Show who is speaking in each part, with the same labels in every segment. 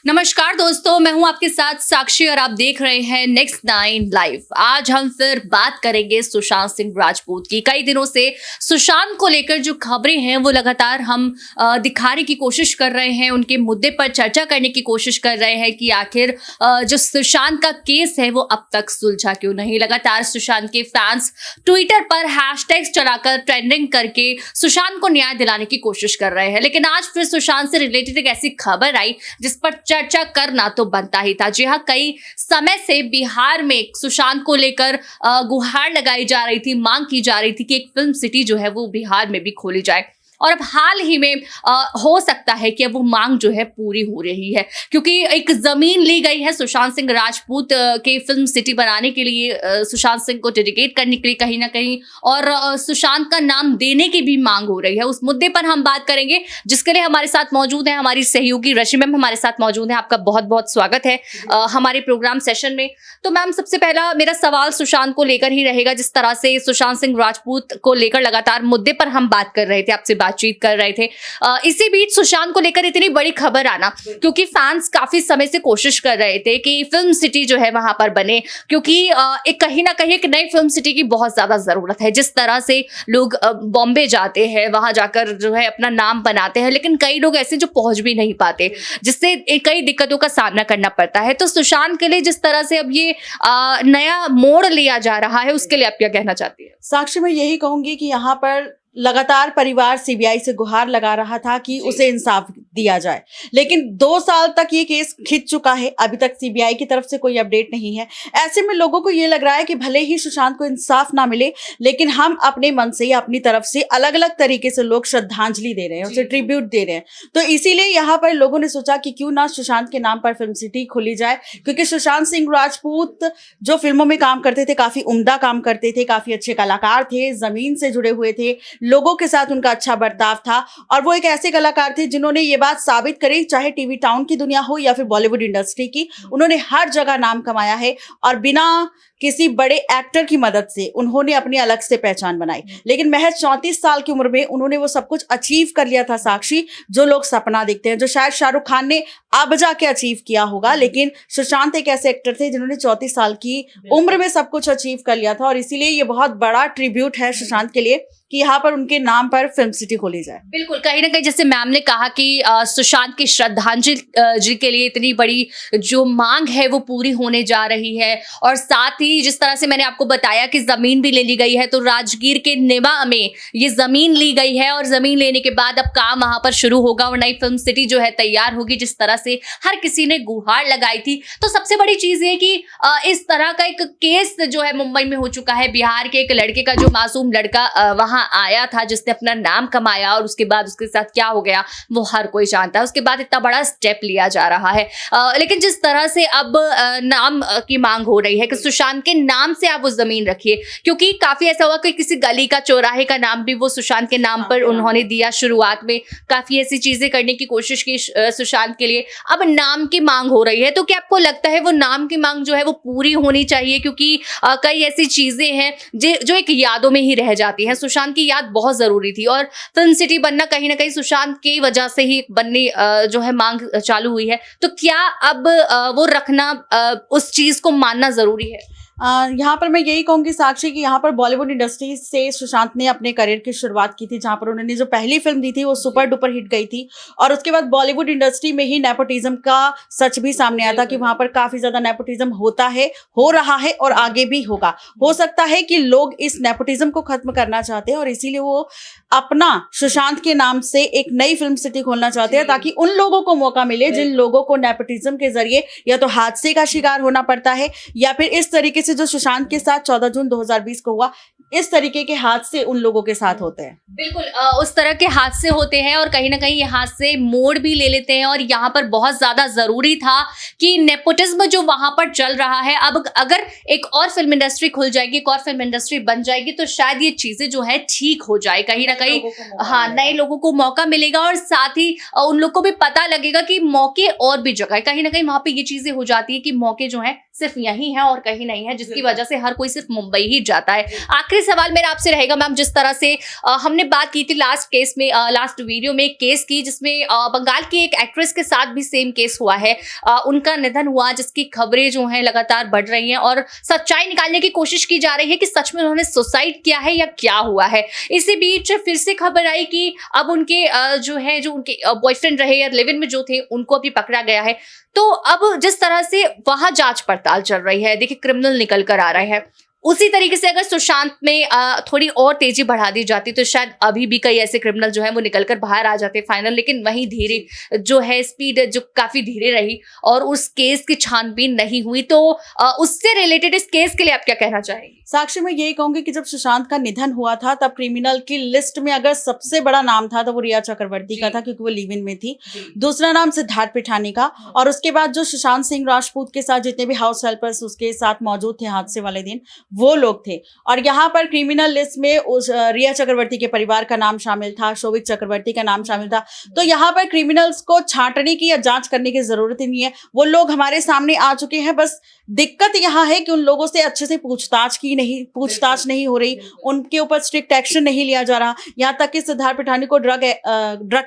Speaker 1: नमस्कार दोस्तों, मैं हूं आपके साथ साक्षी और आप देख रहे हैं नेक्स्ट 9 लाइव। आज हम फिर बात करेंगे सुशांत सिंह राजपूत की। कई दिनों से सुशांत को लेकर जो खबरें हैं वो लगातार हम दिखाने की कोशिश कर रहे हैं, उनके मुद्दे पर चर्चा करने की कोशिश कर रहे हैं कि आखिर जो सुशांत का केस है वो अब तक सुलझा क्यों नहीं। लगातार सुशांत के फैंस ट्विटर पर हैशटैग्स चलाकर ट्रेंडिंग करके सुशांत को न्याय दिलाने की कोशिश कर रहे हैं, लेकिन आज फिर सुशांत से रिलेटेड एक ऐसी खबर आई जिस पर चर्चा करना तो बनता ही था। जी हाँ, कई समय से बिहार में सुशांत को लेकर गुहार लगाई जा रही थी, मांग की जा रही थी कि एक फिल्म सिटी जो है वो बिहार में भी खोली जाए। और अब हाल ही में हो सकता है कि अब वो मांग जो है पूरी हो रही है, क्योंकि एक जमीन ली गई है सुशांत सिंह राजपूत के फिल्म सिटी बनाने के लिए, सुशांत सिंह को डेडिकेट करने के लिए कहीं ना कहीं, और सुशांत का नाम देने की भी मांग हो रही है। उस मुद्दे पर हम बात करेंगे, जिसके लिए हमारे साथ मौजूद है हमारी सहयोगी रश्मि मैम हमारे साथ मौजूद है। आपका बहुत बहुत स्वागत है हमारे प्रोग्राम सेशन में। तो मैम, सबसे पहला मेरा सवाल सुशांत को लेकर ही रहेगा। जिस तरह से सुशांत सिंह राजपूत को लेकर लगातार मुद्दे पर हम बात कर रहे थे, आपसे बातचीत कर रहे थे, इसी बीच सुशांत को लेकर इतनी बड़ी खबर आना, क्योंकि फैंस काफी समय से कोशिश कर रहे थे कि फिल्म सिटी जो है वहां पर बने, क्योंकि एक कहीं ना कहीं एक नई फिल्म सिटी की बहुत ज्यादा जरूरत है। जिस तरह से लोग बॉम्बे जाते हैं, वहां जाकर जो है अपना नाम बनाते हैं, लेकिन कई लोग ऐसे जो पहुंच भी नहीं पाते, जिससे कई दिक्कतों का सामना करना पड़ता है। तो सुशांत के लिए जिस तरह से अब ये नया मोड़ लिया जा रहा है, उसके लिए आप क्या कहना चाहती है?
Speaker 2: साक्षी, मैं यही कहूंगी कि यहाँ पर लगातार परिवार सीबीआई से गुहार लगा रहा था कि उसे इंसाफ दिया जाए, लेकिन 2 साल तक ये केस खिंच चुका है, अभी तक सीबीआई की तरफ से कोई अपडेट नहीं है। ऐसे में लोगों को ये लग रहा है कि भले ही सुशांत को इंसाफ ना मिले, लेकिन हम अपने मन से या अपनी तरफ से अलग अलग तरीके से लोग श्रद्धांजलि दे रहे हैं, उसे ट्रिब्यूट दे रहे हैं। तो इसीलिए यहाँ पर लोगों ने सोचा कि क्यों ना सुशांत के नाम पर फिल्म सिटी खोली जाए, क्योंकि सुशांत सिंह राजपूत जो फिल्मों में काम करते थे, काफी उम्दा काम करते थे, काफी अच्छे कलाकार थे, जमीन से जुड़े हुए थे, लोगों के साथ उनका अच्छा बर्ताव था, और वो एक ऐसे कलाकार थे जिन्होंने ये बात साबित करी, चाहे टीवी टाउन की दुनिया हो या फिर बॉलीवुड इंडस्ट्री की, उन्होंने हर जगह नाम कमाया है और बिना किसी बड़े एक्टर की मदद से उन्होंने अपनी अलग से पहचान बनाई। लेकिन महज 34 साल की उम्र में उन्होंने वो सब कुछ अचीव कर लिया था साक्षी, जो लोग सपना देखते हैं, जो शायद शाहरुख खान ने अब जाके अचीव किया होगा। लेकिन सुशांत एक ऐसे एक्टर थे जिन्होंने 34 साल की उम्र में सब कुछ अचीव कर लिया था, और इसीलिए ये बहुत बड़ा ट्रिब्यूट है सुशांत के लिए कि यहाँ पर उनके नाम पर फिल्म सिटी खोली जाए।
Speaker 1: बिल्कुल, कहीं ना कहीं जैसे मैम ने कहा कि सुशांत की श्रद्धांजलि जी के लिए इतनी बड़ी जो मांग है वो पूरी होने जा रही है, और साथ ही जिस तरह से मैंने आपको बताया कि जमीन भी ले ली गई है, तो राजगीर के निवा में ये जमीन ली गई है, और जमीन लेने के बाद अब काम वहां पर शुरू होगा और नई फिल्म सिटी जो है तैयार होगी, जिस तरह से हर किसी ने गुहार लगाई थी। तो सबसे बड़ी चीज ये कि इस तरह का एक केस जो है मुंबई में हो चुका है, बिहार के एक लड़के का, जो मासूम लड़का वहां आया था, जिसने अपना नाम कमाया, और उसके बाद उसके साथ क्या हो गया वो हर कोई जानता है। उसके बाद इतना बड़ा स्टेप लिया जा रहा है, लेकिन जिस तरह से अब नाम की मांग हो रही है कि सुशांत के नाम से आप वो जमीन रखिए, क्योंकि काफी ऐसा हुआ कि किसी गली का, चौराहे का नाम भी वो सुशांत के नाम पर उन्होंने दिया। शुरुआत में काफी ऐसी चीजें करने की कोशिश की सुशांत के लिए, अब नाम की मांग हो रही है। तो क्या आपको लगता है वो नाम की मांग जो है वो पूरी होनी चाहिए? क्योंकि कई ऐसी चीजें हैं जो एक यादों में ही रह जाती हैं। सुशांत की याद बहुत जरूरी थी, और फिल्म सिटी बनना कहीं ना कहीं सुशांत की वजह से ही बनने जो है मांग चालू हुई है। तो क्या अब वो रखना, उस चीज को मानना जरूरी है?
Speaker 2: यहाँ पर मैं यही कहूंगी साक्षी कि यहाँ पर बॉलीवुड इंडस्ट्री से सुशांत ने अपने करियर की शुरुआत की थी, जहाँ पर उन्होंने जो पहली फिल्म दी थी वो सुपर डुपर हिट गई थी, और उसके बाद बॉलीवुड इंडस्ट्री में ही नेपोटिज्म का सच भी सामने आया था कि वहां पर काफी ज्यादा नेपोटिज्म होता है, हो रहा है और आगे भी होगा। हो सकता है कि लोग इस नेपोटिज्म को खत्म करना चाहते हैं, और इसीलिए वो अपना सुशांत के नाम से एक नई फिल्म सिटी खोलना चाहते हैं, ताकि उन लोगों को मौका मिले जिन लोगों को नेपोटिज्म के जरिए या तो हादसे का शिकार होना पड़ता है, या फिर इस तरीके से जो सुशांत के साथ 14 जून 2020 को हुआ, इस तरीके के हादसे उन लोगों के साथ होते हैं।
Speaker 1: बिल्कुल, उस तरह के हादसे होते हैं, और कहीं ना कहीं ये हादसे मोड़ भी ले लेते हैं। और यहाँ पर बहुत ज्यादा जरूरी था कि नेपोटिज्म जो वहां पर चल रहा है, अब अगर एक और फिल्म इंडस्ट्री खुल जाएगी, एक और फिल्म इंडस्ट्री बन जाएगी, तो शायद ये चीजें जो है ठीक हो जाए कहीं ना कहीं। हाँ, नए लोगों को मौका मिलेगा, और साथ ही उन लोग को भी पता लगेगा कि मौके और भी जगह है। कहीं ना कहीं वहां पे ये चीजें हो जाती है कि मौके जो है सिर्फ यही है और कहीं नहीं है, जिसकी वजह से हर कोई सिर्फ मुंबई ही जाता है। आखिरी सवाल मेरा आपसे रहेगा मैम, जिस तरह से हमने बात की थी लास्ट केस में, लास्ट वीडियो में एक केस की जिसमें बंगाल की एक एक्ट्रेस के साथ भी सेम केस हुआ है, उनका निधन हुआ, जिसकी खबरें जो हैं लगातार बढ़ रही हैं और सच्चाई निकालने की कोशिश की जा रही है कि सच में उन्होंने सुसाइड किया है या क्या हुआ है। इसी बीच फिर से खबर आई कि अब उनके जो उनके बॉयफ्रेंड रहे या लिव इन में जो थे उनको अभी पकड़ा गया है। तो अब जिस तरह से वहां जांच पड़ताल चल रही है, देखिए क्रिमिनल निकल कर आ रहे हैं, उसी तरीके से अगर सुशांत में थोड़ी और तेजी बढ़ा दी जाती तो शायद अभी भी कई ऐसे क्रिमिनल जो है वो निकलकर बाहर आ जाते फाइनल। लेकिन वहीं धीरे जो है स्पीड जो काफी धीरे रही और उस केस की छानबीन नहीं हुई। तो उससे रिलेटेड इस केस के लिए आप क्या कहना चाहेंगे?
Speaker 2: साक्षी, मैं यही कहूंगी कि जब सुशांत का निधन हुआ था तब क्रिमिनल की लिस्ट में अगर सबसे बड़ा नाम था तो वो रिया चक्रवर्ती का था, क्योंकि वो लिव इन में थी। दूसरा नाम सिद्धार्थ पिठानी का, और उसके बाद जो सुशांत सिंह राजपूत के साथ जितने भी हाउस हेल्पर्स उसके साथ मौजूद थे हादसे वाले दिन, वो लोग थे। और यहाँ पर क्रिमिनल लिस्ट में उस रिया चक्रवर्ती के परिवार का नाम शामिल था, शोभित चक्रवर्ती का नाम शामिल था। तो यहाँ पर क्रिमिनल्स को छांटने की या जांच करने की जरूरत ही नहीं है, वो लोग हमारे सामने आ चुके हैं। बस दिक्कत यहाँ है कि उन लोगों से अच्छे से पूछताछ नहीं हो रही, उनके ऊपर स्ट्रिक्ट एक्शन नहीं लिया जा रहा। यहाँ तक कि सिद्धार्थ पिठानी को ड्रग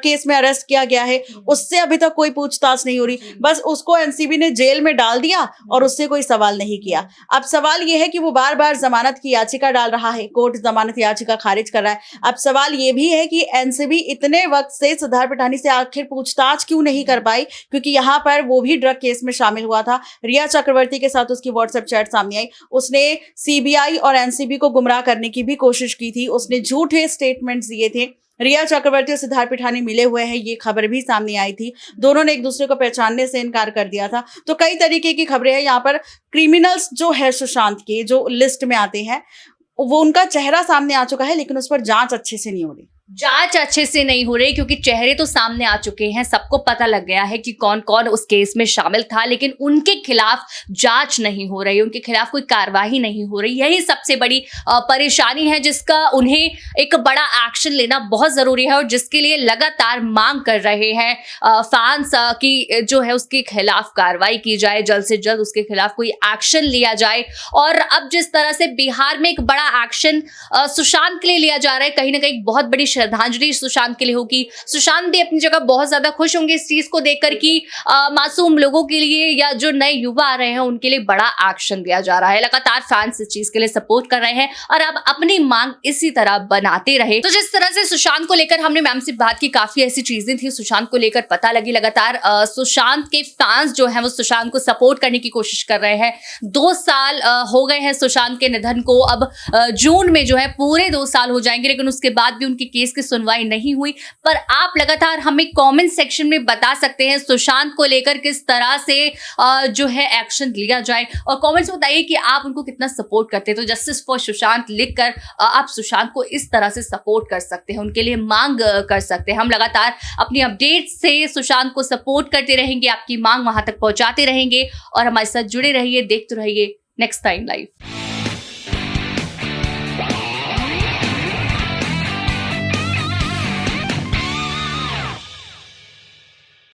Speaker 2: केस में अरेस्ट किया गया है, उससे अभी तक कोई पूछताछ नहीं हो रही। बस उसको एनसीबी ने जेल में डाल दिया और उससे कोई सवाल नहीं किया। अब सवाल यह है कि वो बार बार जमानत की याचिका डाल रहा है, कोर्ट जमानत याचिका खारिज कर रहा है। अब सवाल ये भी है कि एनसीबी इतने वक्त से सिद्धार्थ पिठानी से आखिर पूछताछ क्यों नहीं कर पाई, क्योंकि यहाँ पर वो भी ड्रग केस में शामिल हुआ था। रिया चक्रवर्ती के साथ उसकी व्हाट्सएप चैट सामने आई, उसने सीबीआई और एनसीबी को गुमराह करने की भी कोशिश की थी, उसने झूठे स्टेटमेंट्स दिए थे। रिया चक्रवर्ती और सिद्धार्थ पिठानी मिले हुए हैं, ये खबर भी सामने आई थी। दोनों ने एक दूसरे को पहचानने से इनकार कर दिया था। तो कई तरीके की खबरें हैं। यहाँ पर क्रिमिनल्स जो है सुशांत के जो लिस्ट में आते हैं, वो उनका चेहरा सामने आ चुका है, लेकिन उस पर जांच अच्छे से नहीं हो रही।
Speaker 1: जांच अच्छे से नहीं हो रही क्योंकि चेहरे तो सामने आ चुके हैं, सबको पता लग गया है कि कौन कौन उस केस में शामिल था, लेकिन उनके खिलाफ जांच नहीं हो रही, उनके खिलाफ कोई कार्रवाई नहीं हो रही। यही सबसे बड़ी परेशानी है जिसका उन्हें एक बड़ा एक्शन लेना बहुत जरूरी है और जिसके लिए लगातार मांग कर रहे हैं फैंस की जो है उसके खिलाफ कार्रवाई की जाए, जल्द से जल्द उसके खिलाफ कोई एक्शन लिया जाए। और अब जिस तरह से बिहार में एक बड़ा एक्शन सुशांत के लिए लिया जा रहा है, कहीं ना कहीं बहुत बड़ी श्रद्धांजलि सुशांत के लिए होगी। सुशांत भी अपनी जगह बहुत ज्यादा खुश होंगे इस चीज को देखकर कि मासूम लोगों के लिए या जो नए युवा आ रहे हैं उनके लिए बड़ा एक्शन दिया जा रहा है। लगातार फैंस इस चीज के लिए सपोर्ट कर रहे हैं और अब अपनी मांग इसी तरह बनाते रहे। तो जिस तरह से सुशांत को लेकर हमने मैम से बात की, काफी ऐसी चीजें थी सुशांत को लेकर पता लगी। लगातार सुशांत के फैंस जो है वो सुशांत को सपोर्ट करने की कोशिश कर रहे हैं। 2 साल हो गए हैं सुशांत के निधन को, अब जून में जो है पूरे 2 साल हो जाएंगे, लेकिन उसके बाद भी उनकी केस की सुनवाई नहीं हुई। पर आप लगातार हमें कमेंट सेक्शन में बता सकते हैं सुशांत को लेकर किस तरह से जो है एक्शन लिया जाए, और कमेंट्स में बताइए कि आप उनको कितना सपोर्ट करते हैं। तो जस्टिस फॉर सुशांत लिखकर आप सुशांत को इस तरह से सपोर्ट कर सकते हैं, उनके लिए मांग कर सकते हैं। हम लगातार अपनी अपडेट से सुशांत को सपोर्ट करते रहेंगे, आपकी मांग वहां तक पहुंचाते रहेंगे और हमारे साथ जुड़े रहिए, देखते रहिए नेक्स्ट टाइम लाइव।